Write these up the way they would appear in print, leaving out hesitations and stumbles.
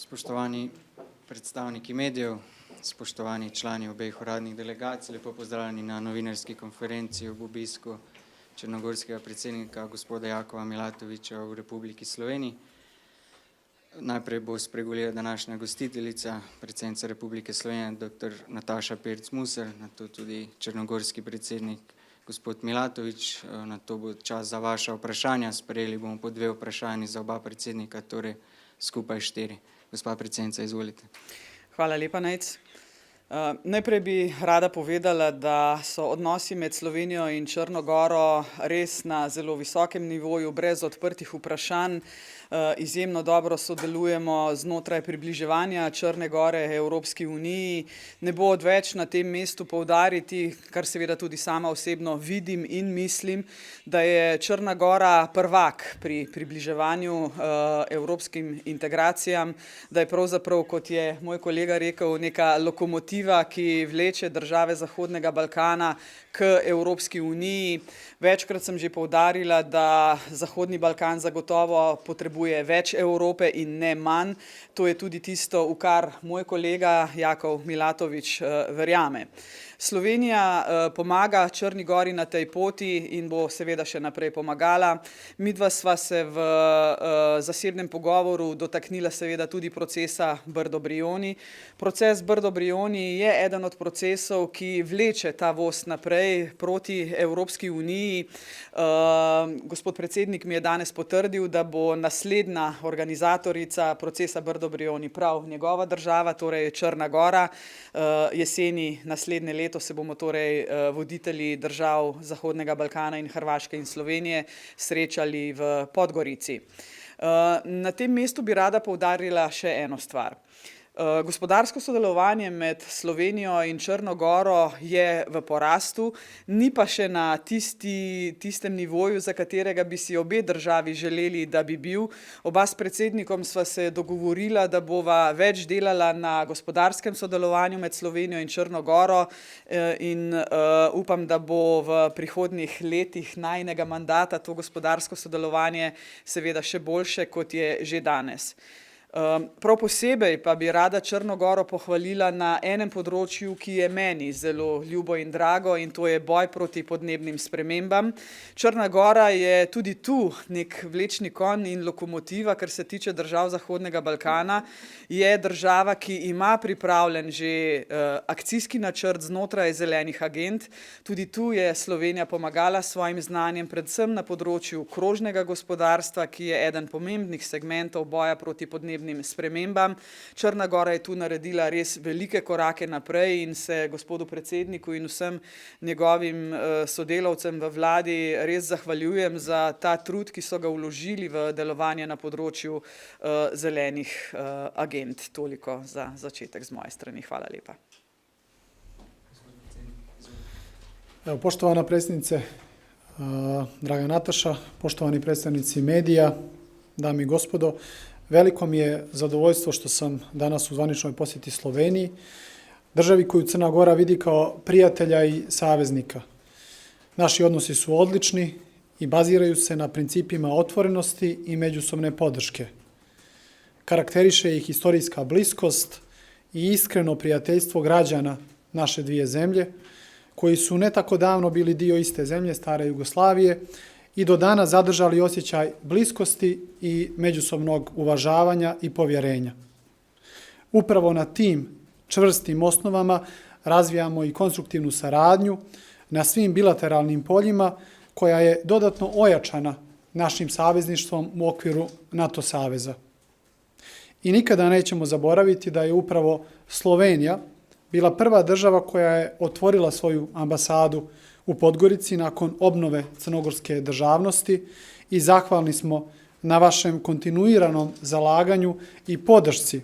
Spoštovani predstavniki medijev, spoštovani člani obeh uradnih delegacij, lepo pozdravljeni na novinarski konferenci ob obisku črnogorskega predsednika gospoda Jakova Milatovića v Republiki Sloveniji. Najprej bo spregovorila današnja gostiteljica, predsednica Republike Slovenije, dr. Nataša Pirc Musar, nato tudi črnogorski predsednik gospod Milatović, nato bo čas za vaša vprašanja, sprejeli bomo po 2 vprašanji za oba predsednika, torej skupaj 4. Gospa predsednica, izvolite. Hvala lepa, Nejc. Najprej bi rada povedala, da so odnosi med Slovenijo in Črno goro res na zelo visokem nivoju, brez odprtih vprašanj. Izjemno dobro sodelujemo znotraj približevanja Črne gore Evropski uniji. Ne bo odveč na tem mestu poudariti, kar seveda tudi sama osebno vidim in mislim, da je Črna gora prvak pri približevanju evropskim integracijam, da je pravzaprav, kot je moj kolega rekel, neka lokomotiva, ki vleče države Zahodnega Balkana k Evropski uniji. Večkrat sem že poudarila, da Zahodni Balkan zagotovo potrebuje več Evrope in ne manj. To je tudi tisto, v kar moj kolega Jakov Milatović verjame. Slovenija pomaga Črni gori na tej poti in bo seveda še naprej pomagala. Midva sva se v zasebnem pogovoru dotaknila seveda tudi procesa Brdo-Brioni. Proces Brdo-Brioni je eden od procesov, ki vleče ta voz naprej proti Evropski uniji. Gospod predsednik mi je danes potrdil, da bo naslednja organizatorica procesa Brdo-Brioni prav njegova država, torej Črna gora. Jeseni naslednje leto se bomo torej voditelji držav Zahodnega Balkana in Hrvaške in Slovenije srečali v Podgorici. Na tem mestu bi rada poudarila še eno stvar. Gospodarsko sodelovanje med Slovenijo in Črno goro je v porastu, ni pa še na tistem nivoju, za katerega bi si obe državi želeli, da bi bil. Oba s predsednikom sva se dogovorila, da bova več delala na gospodarskem sodelovanju med Slovenijo in Črno goro in upam, da bo v prihodnjih letih najinega mandata to gospodarsko sodelovanje seveda še boljše, kot je že danes. Prav posebej pa bi rada Črno goro pohvalila na enem področju, ki je meni zelo ljubo in drago, in to je boj proti podnebnim spremembam. Črna gora je tudi tu nek vlečni konj in lokomotiva, kar se tiče držav Zahodnega Balkana. Je država, ki ima pripravljen že akcijski načrt znotraj zelenih agend. Tudi tu je Slovenija pomagala s svojim znanjem, predvsem na področju krožnega gospodarstva, ki je eden pomembnih segmentov boja proti podnebnim spremembam. Črna gora je tu naredila res velike korake naprej in se gospodu predsedniku in vsem njegovim sodelavcem v vladi res zahvaljujem za ta trud, ki so ga vložili v delovanje na področju zelenih agend. Toliko za začetek z moje strani. Hvala lepa. Poštovana predsjednice, draga Nataša, poštovani predstavnici medija, dame i gospodo, veliko mi je zadovoljstvo što sam danas u zvaničnoj posjeti Sloveniji, državi koju Crna Gora vidi kao prijatelja i saveznika. Naši odnosi su odlični i baziraju se na principima otvorenosti i međusobne podrške. Karakteriše ih historijska bliskost i iskreno prijateljstvo građana naše dvije zemlje, koji su ne tako davno bili dio iste zemlje, stare Jugoslavije, i do dana zadržali osjećaj bliskosti i međusobnog uvažavanja i povjerenja. Upravo na tim čvrstim osnovama razvijamo i konstruktivnu saradnju na svim bilateralnim poljima, koja je dodatno ojačana našim savezništvom u okviru NATO saveza. I nikada nećemo zaboraviti da je upravo Slovenija bila prva država koja je otvorila svoju ambasadu u Podgorici nakon obnove crnogorske državnosti i zahvalni smo na vašem kontinuiranom zalaganju i podršci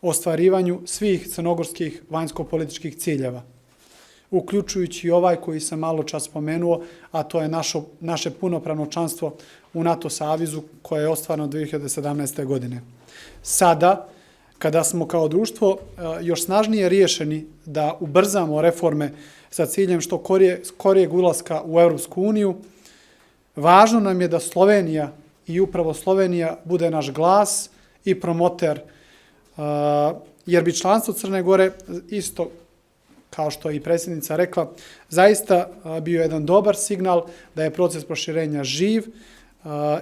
ostvarivanju svih crnogorskih vanjsko-političkih ciljeva, uključujući i ovaj koji sam malo čas spomenuo, a to je naše punopravno članstvo u NATO savezu koje je ostvareno 2017. godine. Sada, kada smo kao društvo još snažnije riješeni da ubrzamo reforme sa ciljem što skorijeg ulaska u Europsku uniju, važno nam je da Slovenija i upravo Slovenija bude naš glas i promoter jer bi članstvo Crne Gore, isto kao što je i predsjednica rekla, zaista bio jedan dobar signal da je proces proširenja živ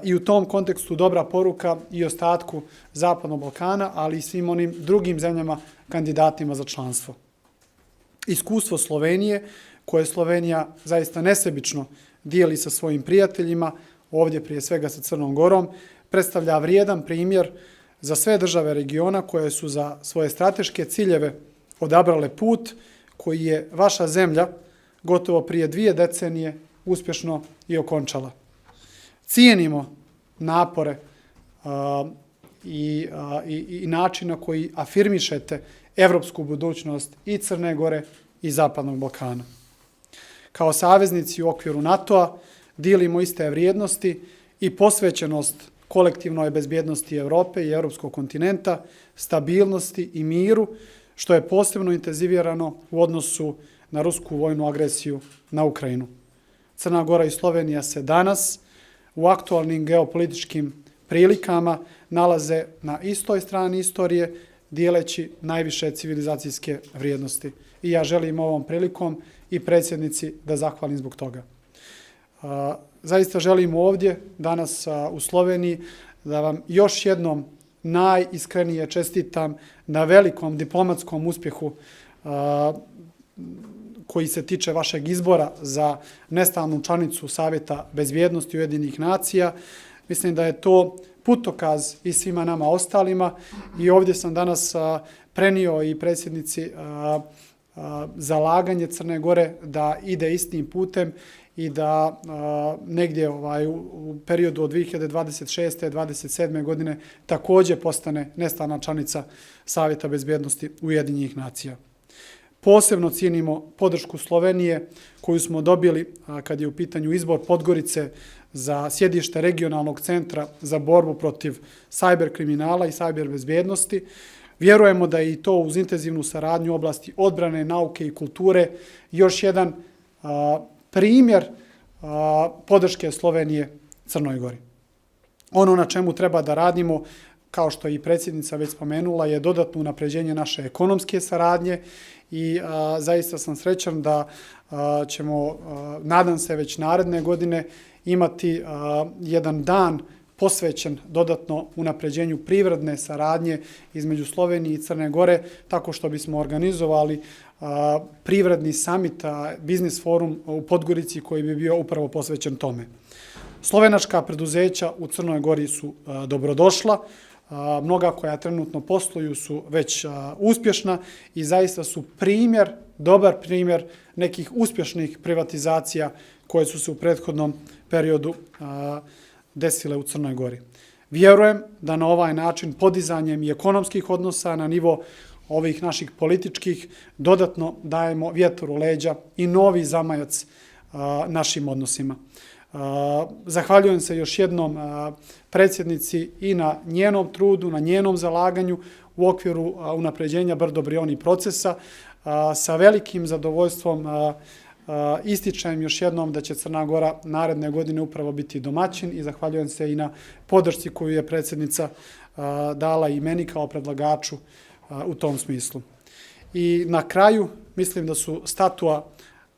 i u tom kontekstu dobra poruka i ostatku Zapadnog Balkana, ali i svim onim drugim zemljama kandidatima za članstvo. Iskustvo Slovenije, koje Slovenija zaista nesebično dijeli sa svojim prijateljima, ovdje prije svega sa Crnom Gorom, predstavlja vrijedan primjer za sve države regiona koje su za svoje strateške ciljeve odabrale put koji je vaša zemlja gotovo prije 2 decenije uspješno i okončala. Cijenimo napore i način na koji afirmišete evropsku budućnost i Crne Gore i Zapadnog Balkana. Kao saveznici u okviru NATO-a dijelimo iste vrijednosti i posvećenost kolektivnoj bezbjednosti Europe i evropskog kontinenta, stabilnosti i miru, što je posebno intenzivirano u odnosu na rusku vojnu agresiju na Ukrajinu. Crna Gora i Slovenija se danas u aktualnim geopolitičkim prilikama nalaze na istoj strani istorije, dijeleći najviše civilizacijske vrijednosti. I ja želim ovom prilikom i predsjednici da zahvalim zbog toga. Zaista želim ovdje, danas u Sloveniji, da vam još jednom najiskrenije čestitam na velikom diplomatskom uspjehu koji se tiče vašeg izbora za nestalnu članicu Savjeta bezbjednosti Ujedinjenih nacija. Mislim da je to putokaz i svima nama ostalima i ovdje sam danas prenio i predsjednici zalaganje Crne Gore da ide istim putem i da negdje u periodu od 2026. 27. godine također postane nestalna članica Savjeta bezbjednosti Ujedinjenih nacija. Posebno cijenimo podršku Slovenije koju smo dobili kad je u pitanju izbor Podgorice za sjedište regionalnog centra za borbu protiv sajber kriminala i sajber bezbjednosti. Vjerujemo da je i to uz intenzivnu saradnju u oblasti odbrane, nauke i kulture još jedan primjer podrške Slovenije Crnoj Gori. Ono na čemu treba da radimo, kao što je i predsjednica već spomenula, je dodatno unapređenje naše ekonomske saradnje i zaista sam srećan da ćemo, nadam se, već naredne godine imati jedan dan posvećen dodatno unapređenju privredne saradnje između Slovenije i Crne Gore, tako što bismo organizovali privredni summit, biznis forum u Podgorici koji bi bio upravo posvećen tome. Slovenačka preduzeća u Crnoj Gori su dobrodošla, mnoga koja trenutno posluju su već uspješna i zaista su primjer, dobar primjer nekih uspješnih privatizacija koje su se u prethodnom periodu desile u Crnoj Gori. Vjerujem da na ovaj način podizanjem i ekonomskih odnosa na nivo ovih naših političkih dodatno dajemo vjetar u leđa i novi zamajac našim odnosima. Zahvaljujem se još jednom predsjednici i na njenom trudu, na njenom zalaganju u okviru unapređenja Brdo-Brioni procesa. Sa velikim zadovoljstvom ističem još jednom da će Crna Gora naredne godine upravo biti domaćin i zahvaljujem se i na podršci koju je predsjednica dala i meni kao predlagaču u tom smislu. I na kraju mislim da su statua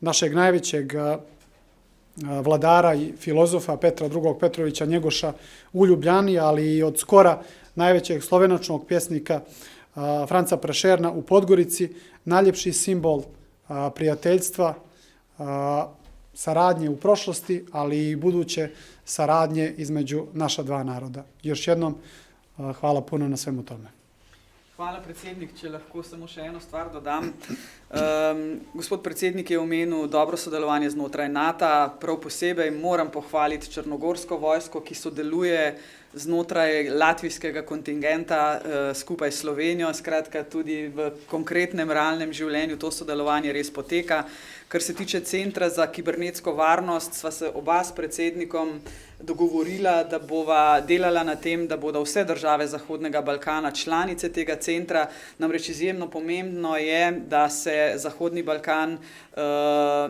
našeg najvećeg vladara i filozofa Petra II. Petrovića Njegoša u Ljubljani, ali i od skora najvećeg slovenačnog pjesnika Franca Prešerna u Podgorici, najljepši simbol prijateljstva, saradnje u prošlosti, ali i buduće saradnje između naša dva naroda. Još jednom hvala puno na svemu tome. Hvala, predsednik. Če lahko samo še eno stvar dodam. Gospod predsednik je omenil dobro sodelovanje znotraj NATO. Prav posebej moram pohvaliti Črnogorsko vojsko, ki sodeluje znotraj latvijskega kontingenta skupaj s Slovenijo. Skratka, tudi v konkretnem realnem življenju to sodelovanje res poteka. Kar se tiče Centra za kibernetsko varnost, sva se oba s predsednikom dogovorila, da bova delala na tem, da bodo vse države Zahodnega Balkana članice tega centra. Namreč izjemno pomembno je, da se se Zahodni Balkan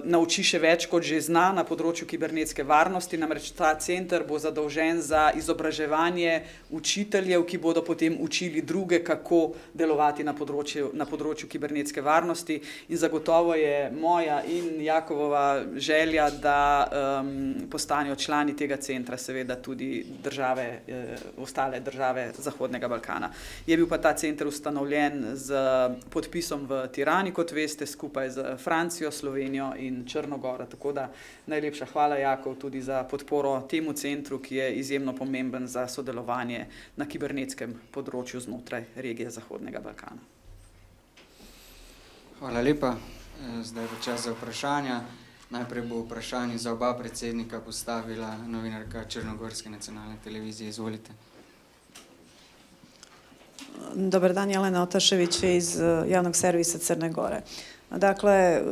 nauči še več, kot že zna na področju kibernetske varnosti. Namreč ta center bo zadolžen za izobraževanje učiteljev, ki bodo potem učili druge, kako delovati na področju kibernetske varnosti. In zagotovo je moja in Jakovova želja, da postanejo člani tega centra seveda tudi ostale države Zahodnega Balkana. Je bil pa ta center ustanovljen z podpisom v Tirani, kot veste, skupaj z Francijo, Slovenijo in Črnogoro. Tako da najlepša hvala, Jakov, tudi za podporo temu centru, ki je izjemno pomemben za sodelovanje na kibernetskem področju znotraj regije Zahodnega Balkana. Hvala lepa. Zdaj bo čas za vprašanja. Najprej bo vprašanje za oba predsednika postavila novinarka Črnogorske nacionalne televizije. Izvolite. Dobar dan, Jelena Otašević iz javnog servisa Crne Gore. Dakle,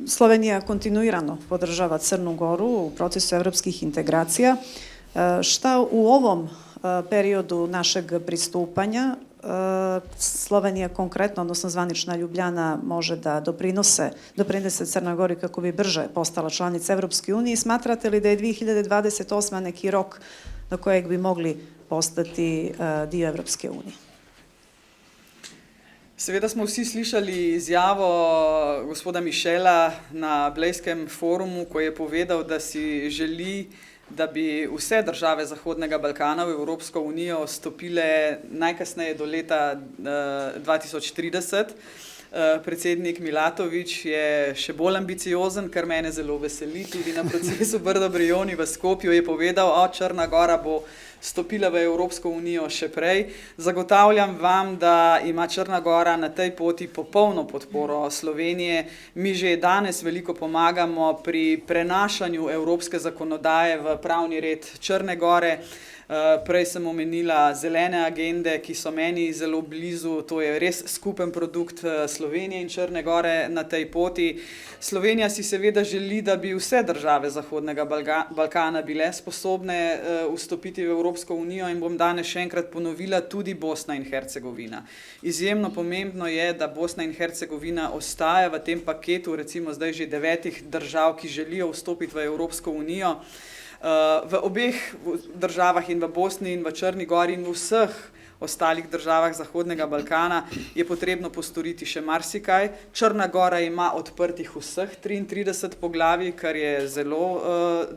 Slovenija kontinuirano podržava Crnu Goru u procesu evropskih integracija. Šta u ovom periodu našeg pristupanja Slovenija konkretno, odnosno zvanična Ljubljana, može da doprinese Crnoj Gori kako bi brže postala članica Evropske unije? Smatrate li da je 2028. neki rok do kojeg bi mogli postati dio Evropske unije? Seveda smo vsi slišali izjavo gospoda Michela na Blejskem forumu, ko je povedal, da si želi, da bi vse države Zahodnega Balkana v Evropsko unijo stopile najkasneje do leta 2030. Predsednik Milatović je še bolj ambiciozen, kar mene zelo veseli. Tudi na procesu Brdo-Brioni v Skopju je povedal, Črna Gora bo stopila v Evropsko unijo še prej. Zagotavljam vam, da ima Črna Gora na tej poti popolno podporo Slovenije. Mi že danes veliko pomagamo pri prenašanju evropske zakonodaje v pravni red Črne Gore. Prej sem omenila zelene agende, ki so meni zelo blizu. To je res skupen produkt Slovenije in Črne Gore na tej poti. Slovenija si seveda želi, da bi vse države Zahodnega Balkana bile sposobne vstopiti v Evropsko unijo in bom danes še enkrat ponovila, tudi Bosna in Hercegovina. Izjemno pomembno je, da Bosna in Hercegovina ostaja v tem paketu, recimo zdaj že 9 držav, ki želijo vstopiti v Evropsko unijo. V obeh državah, in v Bosni in v Črni Gori in v vseh ostalih državah Zahodnega Balkana, je potrebno postoriti še marsikaj. Črna Gora ima odprtih vseh 33 poglavij, kar je zelo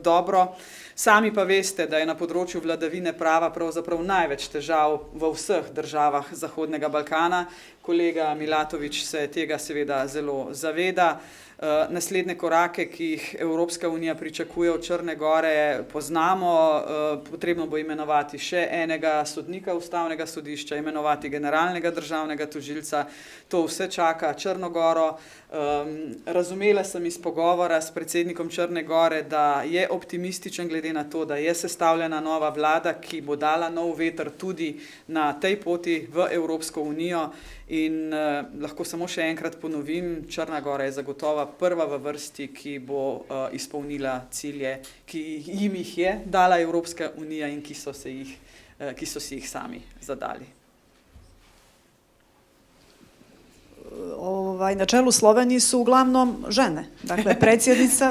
dobro. Sami pa veste, da je na področju vladavine prava pravzaprav največ težav v vseh državah Zahodnega Balkana. Kolega Milatović se tega seveda zelo zaveda. Naslednje korake, ki jih Evropska unija pričakuje od Črne Gore, poznamo. Potrebno bo imenovati še enega sodnika Ustavnega sodišča, imenovati generalnega državnega tožilca. To vse čaka Črno Goro. Razumela sem iz pogovora s predsednikom Črne Gore, da je optimističen glede na to, da je sestavljena nova vlada, ki bo dala nov veter tudi na tej poti v Evropsko unijo. In lahko samo še enkrat ponovim, Črna Gora je zagotovo prva v vrsti, ki bo izpolnila cilje, ki jim jih je dala Evropska unija in ki so si jih sami zadali. Na čelu Slovenije su uglavnom žene. Dakle, predsjednica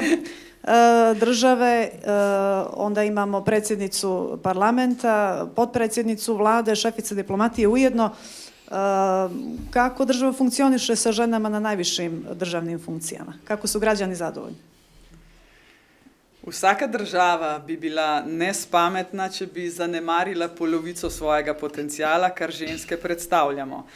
države, onda imamo predsjednicu parlamenta, potpredsjednicu vlade, šefice diplomatije ujedno. Kako država funkcioniše sa ženama na najvišim državnim funkcijama? Kako su građani zadovoljni? Vsaka država bi bila nespametna, če bi zanemarila polovico svojega potencijala, kar ženske predstavljamo.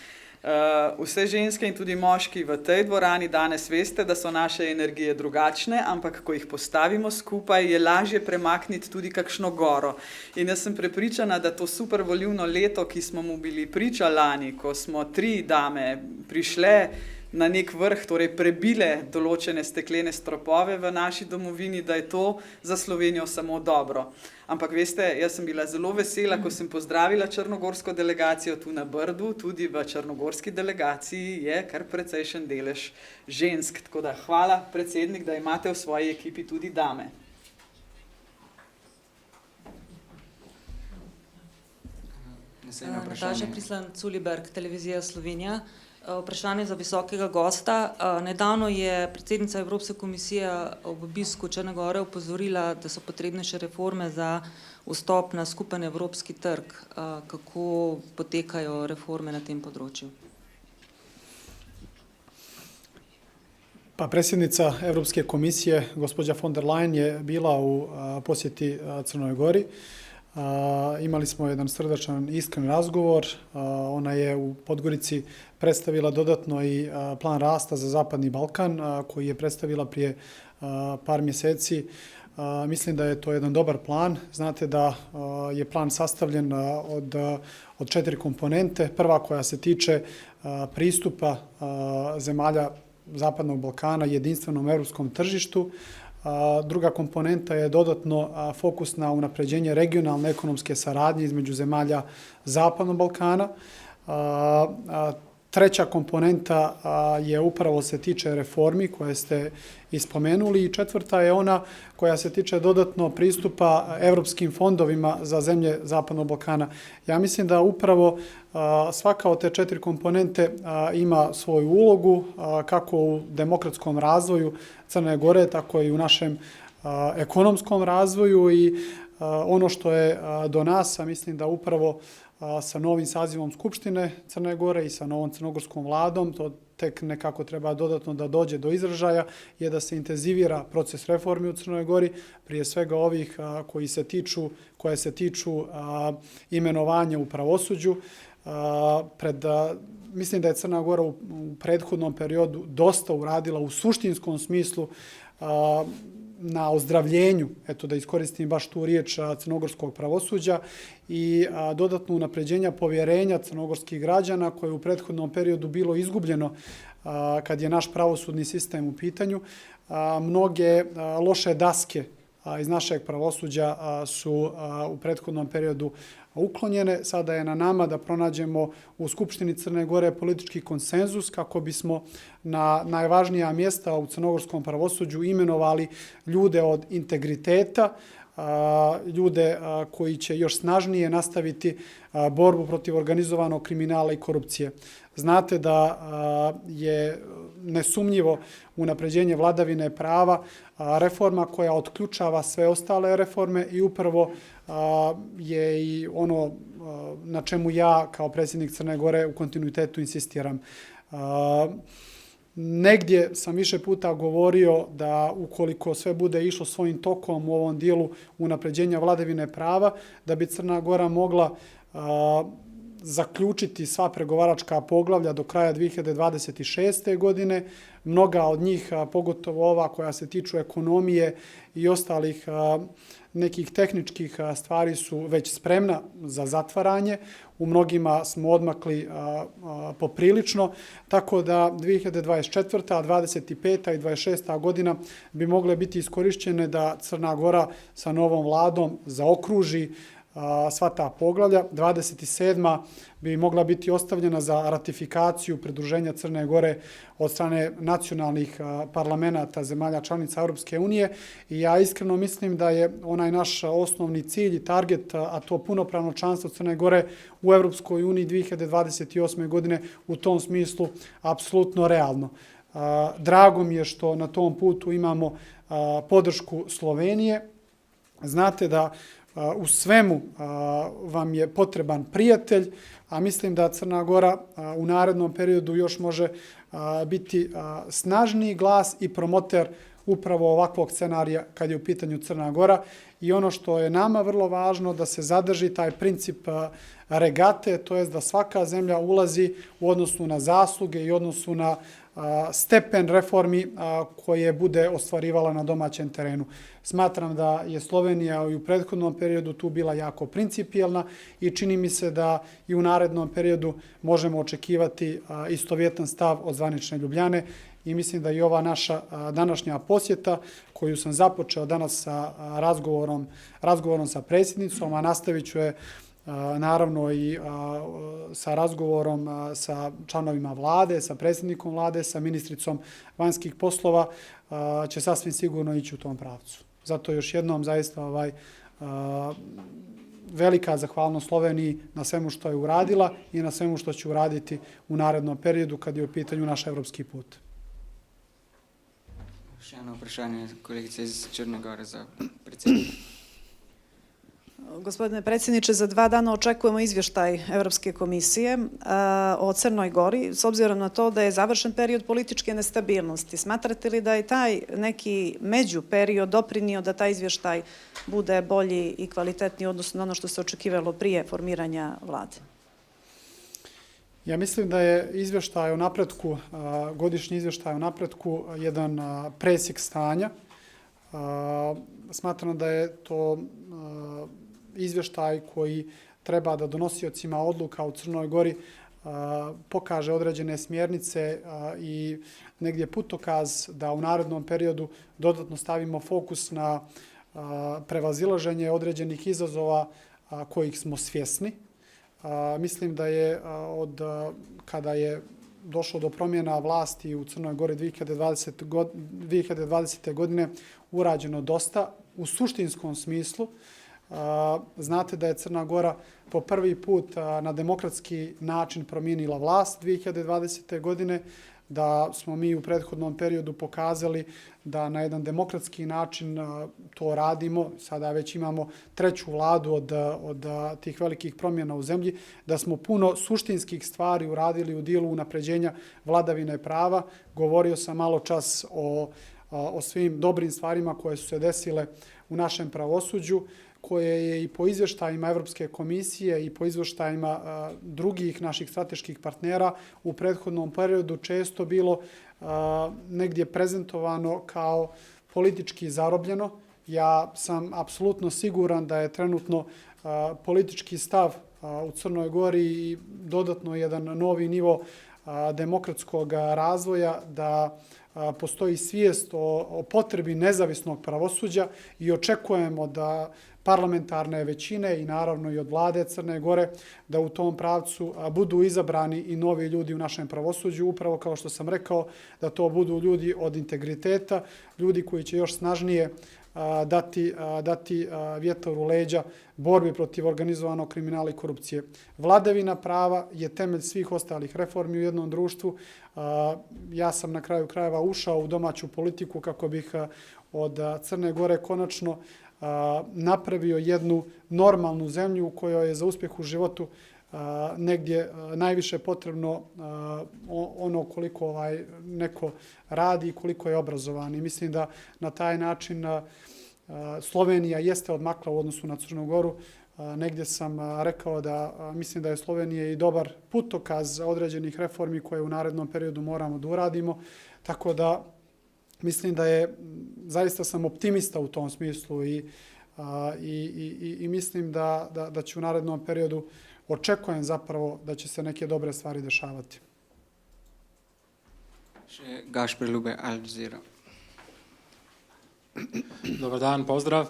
Vse ženske in tudi moški v tej dvorani danes veste, da so naše energije drugačne, ampak ko jih postavimo skupaj, je lažje premakniti tudi kakšno goro. In jaz sem prepričana, da to super volilno leto, ki smo mu bili priča lani, ko smo 3 dame prišle na nek vrh, torej prebile določene steklene stropove v naši domovini, da je to za Slovenijo samo dobro. Ampak veste, jaz sem bila zelo vesela, ko sem pozdravila črnogorsko delegacijo tu na Brdu, tudi v črnogorski delegaciji je kar precejšen delež žensk. Tako da hvala, predsednik, da imate v svoji ekipi tudi dame. Nataša Prislan, Culiberg, Televizija Slovenija. Vprašanje za visokega gosta. Nedavno je predsednica Evropske komisije ob obisku Črne Gore opozorila, da so potrebne še reforme za vstop na skupen evropski trg. Kako potekajo reforme na tem področju? Pa predsjednica Europske komisije, gospođa von der Leyen, je bila u posjeti Crnoj Gori. Imali smo jedan srdačan, iskren razgovor. Ona je u Podgorici predstavila dodatno i plan rasta za Zapadni Balkan, koji je predstavila prije par mjeseci. Mislim da je to jedan dobar plan. Znate da je plan sastavljen od 4 komponente. Prva koja se tiče pristupa zemalja Zapadnog Balkana jedinstvenom europskom tržištu. Druga komponenta je dodatno fokus na unapređenje regionalne ekonomske saradnje između zemalja Zapadnog Balkana. Treća komponenta je upravo se tiče reformi koje ste ispomenuli i četvrta je ona koja se tiče dodatno pristupa evropskim fondovima za zemlje Zapadnog Balkana. Ja mislim da upravo svaka od te 4 komponente ima svoju ulogu kako u demokratskom razvoju Crne Gore, tako i u našem ekonomskom razvoju i ono što je do nas, a mislim da upravo sa novim sazivom Skupštine Crne Gore i sa novom crnogorskom vladom, to tek nekako treba dodatno da dođe do izražaja, je da se intenzivira proces reformi u Crnoj Gori, prije svega ovih koje se tiču imenovanja u pravosuđu. Mislim da je Crna Gora u prethodnom periodu dosta uradila u suštinskom smislu na ozdravljenju, eto da iskoristim baš tu riječ, crnogorskog pravosuđa i dodatno unapređenja povjerenja crnogorskih građana koje je u prethodnom periodu bilo izgubljeno kad je naš pravosudni sistem u pitanju. Mnoge loše daske iz našeg pravosuđa su u prethodnom periodu uklonjene. Sada je na nama da pronađemo u Skupštini Crne Gore politički konsenzus kako bismo na najvažnija mjesta u crnogorskom pravosuđu imenovali ljude od integriteta, ljude koji će još snažnije nastaviti borbu protiv organizovanog kriminala i korupcije. Znate da je nesumnjivo unapređenje vladavine prava reforma koja otključava sve ostale reforme i upravo je i ono na čemu ja kao predsjednik Crne Gore u kontinuitetu insistiram. Negdje sam više puta govorio da ukoliko sve bude išlo svojim tokom u ovom dijelu unapređenja vladavine prava, da bi Crna Gora mogla zaključiti sva pregovaračka poglavlja do kraja 2026. godine. Mnoga od njih, pogotovo ova koja se tiču ekonomije i ostalih nekih tehničkih stvari su već spremna za zatvaranje. U mnogima smo odmakli poprilično, tako da 2024., 25. i 26. godina bi mogle biti iskorišćene da Crna Gora sa novom vladom zaokruži sva ta poglavlja. 27. bi mogla biti ostavljena za ratifikaciju pridruženja Crne Gore od strane nacionalnih parlamenta zemalja članica Europske unije i ja iskreno mislim da je onaj naš osnovni cilj i target, a to punopravno članstvo Crne Gore u Europskoj uniji 2028. godine u tom smislu apsolutno realno. Drago mi je što na tom putu imamo podršku Slovenije. Znate da u svemu vam je potreban prijatelj, a mislim da Crna Gora u narednom periodu još može biti snažniji glas i promoter upravo ovakvog scenarija kad je u pitanju Crna Gora. I ono što je nama vrlo važno da se zadrži taj princip regate, to jest da svaka zemlja ulazi u odnosu na zasluge i odnosu na stepen reformi koje bude ostvarivala na domaćem terenu. Smatram da je Slovenija i u prethodnom periodu tu bila jako principijelna i čini mi se da i u narednom periodu možemo očekivati istovjetan stav od zvanične Ljubljane i mislim da i ova naša današnja posjeta koju sam započeo danas sa razgovorom sa predsjednicom, a nastavit ću je naravno i sa razgovorom sa članovima vlade, sa predsjednikom vlade, sa ministricom vanjskih poslova, će sasvim sigurno ići u tom pravcu. Zato još jednom zaista velika zahvalnost Sloveniji na svemu što je uradila i na svemu što će uraditi u narednom periodu kad je u pitanju naš evropski put. Še eno vprašanje kolegice iz Črne Gore za predsjednika. Gospodine predsjedniče, za 2 dana očekujemo izvještaj Europske komisije o Crnoj Gori, s obzirom na to da je završen period političke nestabilnosti. Smatrate li da je taj neki međuperiod doprinio da taj izvještaj bude bolji i kvalitetniji odnosno na ono što se očekivalo prije formiranja vlade? Ja mislim da je izvještaj o napretku, godišnji izvještaj o napretku jedan presjek stanja. Smatram da je to izvještaj koji treba da donosiocima odluka u Crnoj Gori pokaže određene smjernice i negdje putokaz da u narednom periodu dodatno stavimo fokus na prevazilaženje određenih izazova kojih smo svjesni. Mislim da je kada je došlo do promjena vlasti u Crnoj Gori 2020. godine urađeno dosta u suštinskom smislu. Znate da je Crna Gora po prvi put na demokratski način promijenila vlast 2020. godine, da smo mi u prethodnom periodu pokazali da na jedan demokratski način to radimo. Sada već imamo 3. vladu od tih velikih promjena u zemlji, da smo puno suštinskih stvari uradili u dijelu unapređenja vladavine prava. Govorio sam malo čas o svim dobrim stvarima koje su se desile u našem pravosuđu, koje je i po izvještajima Evropske komisije i po izvještajima drugih naših strateških partnera u prethodnom periodu često bilo negdje prezentovano kao politički zarobljeno. Ja sam apsolutno siguran da je trenutno politički stav u Crnoj Gori i dodatno jedan novi nivo demokratskog razvoja, da postoji svijest o potrebi nezavisnog pravosuđa i očekujemo da parlamentarne većine i naravno i od vlade Crne Gore da u tom pravcu budu izabrani i novi ljudi u našem pravosuđu, upravo kao što sam rekao, da to budu ljudi od integriteta, ljudi koji će još snažnije dati vjetar u leđa borbi protiv organizovanog kriminala i korupcije. Vladavina prava je temelj svih ostalih reformi u jednom društvu. Ja sam na kraju krajeva ušao u domaću politiku kako bih od Crne Gore konačno napravio jednu normalnu zemlju u kojoj je za uspjeh u životu negdje najviše potrebno ono koliko neko radi i koliko je obrazovan. I mislim da na taj način Slovenija jeste odmakla u odnosu na Crnu Goru. Negdje sam rekao da mislim da je Slovenija i dobar putokaz određenih reformi koje u narednom periodu moramo da uradimo. Tako da mislim da je, zaista sam optimista u tom smislu i mislim da će u narednom periodu, očekujem zapravo da će se neke dobre stvari dešavati. Še Gašper Lube, Al Jazeera. Dobar dan, pozdrav.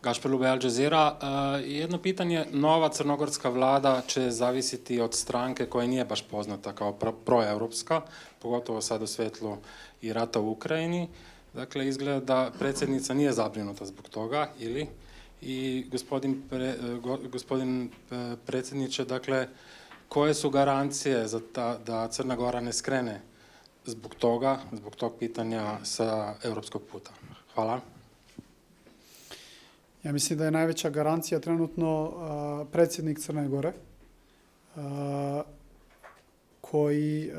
Gašper Lube, Al Jazeera. Jedno pitanje, nova crnogorska vlada će zavisiti od stranke koja nije baš poznata kao proeuropska, pogotovo sad u svjetlu i rata u Ukrajini. Dakle, izgleda da predsjednica nije zabrinuta zbog toga, ili? I gospodin predsjedniče, dakle, koje su garancije da Crna Gora ne skrene zbog tog pitanja sa europskog puta? Hvala. Ja mislim da je najveća garancija trenutno predsjednik Crne Gore, koji,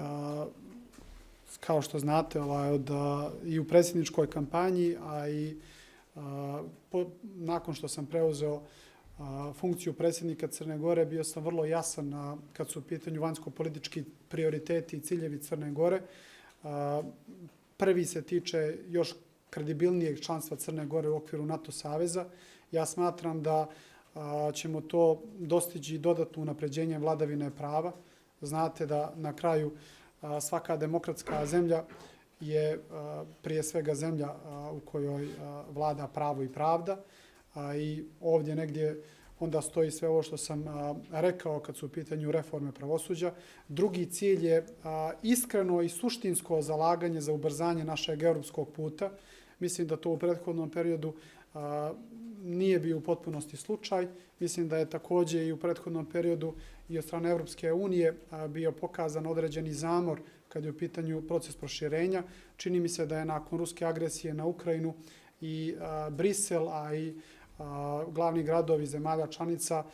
kao što znate, i u predsjedničkoj kampanji, a i nakon što sam preuzeo funkciju predsjednika Crne Gore, bio sam vrlo jasan kad su u pitanju vanjsko-politički prioriteti i ciljevi Crne Gore. Prvi se tiče još kredibilnijeg članstva Crne Gore u okviru NATO saveza. Ja smatram da ćemo to dostići dodatno unapređenje vladavine prava. Znate da na kraju svaka demokratska zemlja je prije svega zemlja u kojoj vlada pravo i pravda. I ovdje negdje onda stoji sve ovo što sam rekao kad su u pitanju reforme pravosuđa. Drugi cilj je iskreno i suštinsko zalaganje za ubrzanje našeg europskog puta. Mislim da to u prethodnom periodu nije bio u potpunosti slučaj. Mislim da je takođe i u prethodnom periodu i od strane Evropske unije bio pokazan određeni zamor kad je u pitanju proces proširenja. Čini mi se da je nakon ruske agresije na Ukrajinu i Brisel, a i glavni gradovi zemalja članica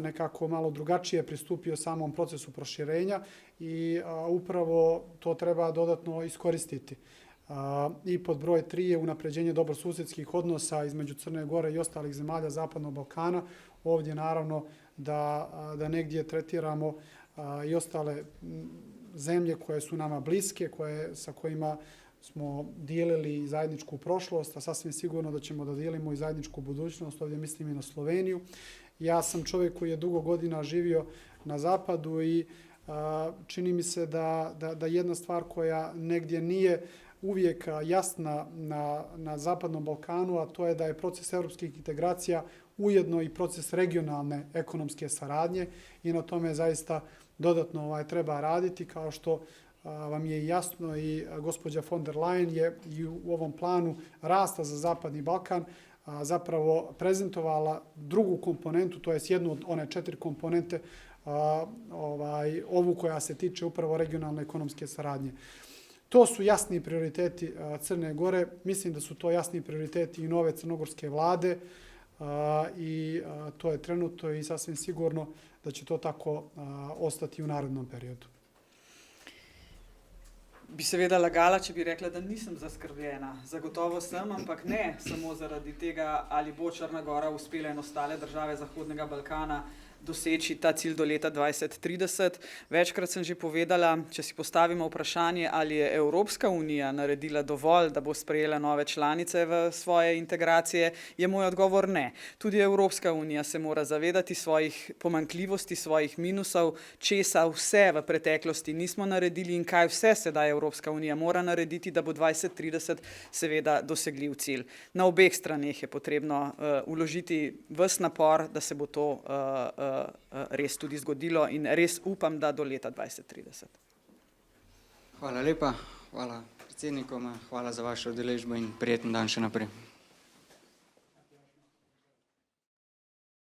nekako malo drugačije pristupio samom procesu proširenja i upravo to treba dodatno iskoristiti. I pod broj 3 je unapređenje dobrosusedskih odnosa između Crne Gore i ostalih zemalja Zapadnog Balkana. Ovdje naravno da negdje tretiramo i ostale zemlje koje su nama bliske, sa kojima smo dijelili zajedničku prošlost, a sasvim sigurno da ćemo da dijelimo i zajedničku budućnost. Ovdje mislim i na Sloveniju. Ja sam čovjek koji je dugo godina živio na zapadu i čini mi se da jedna stvar koja negdje nije uvijek jasna na Zapadnom Balkanu, a to je da je proces evropskih integracija ujedno i proces regionalne ekonomske saradnje i na tome zaista dodatno treba raditi, kao što vam je jasno i gospođa von der Leyen je i u ovom planu rasta za Zapadni Balkan zapravo prezentovala drugu komponentu, to je jednu od one 4 komponente, ovu koja se tiče upravo regionalne ekonomske saradnje. To su jasni prioriteti Crne Gore. Mislim da su to jasni prioriteti i nove crnogorske vlade i to je trenutno i sasvim sigurno da će to tako ostati u narednom periodu. Bi seveda lagala, če bi rekla, da nisem zaskrbljena. Zagotovo sem, ampak ne samo zaradi tega, ali bo Črna Gora uspela in ostale države Zahodnega Balkana doseči ta cilj do leta 2030. Večkrat sem že povedala, če si postavimo vprašanje, ali je Evropska unija naredila dovolj, da bo sprejela nove članice v svoje integracije, je moj odgovor ne. Tudi Evropska unija se mora zavedati svojih pomanjkljivosti, svojih minusov, česa vse v preteklosti nismo naredili in kaj vse sedaj Evropska unija mora narediti, da bo 2030 seveda dosegljiv cilj. Na obeh straneh je potrebno vložiti ves napor, da se bo to res tudi zgodilo in res upam, da do leta 2030. Hvala lepa, hvala predsednikoma, hvala za vašo udeležbo in prijeten dan še naprej.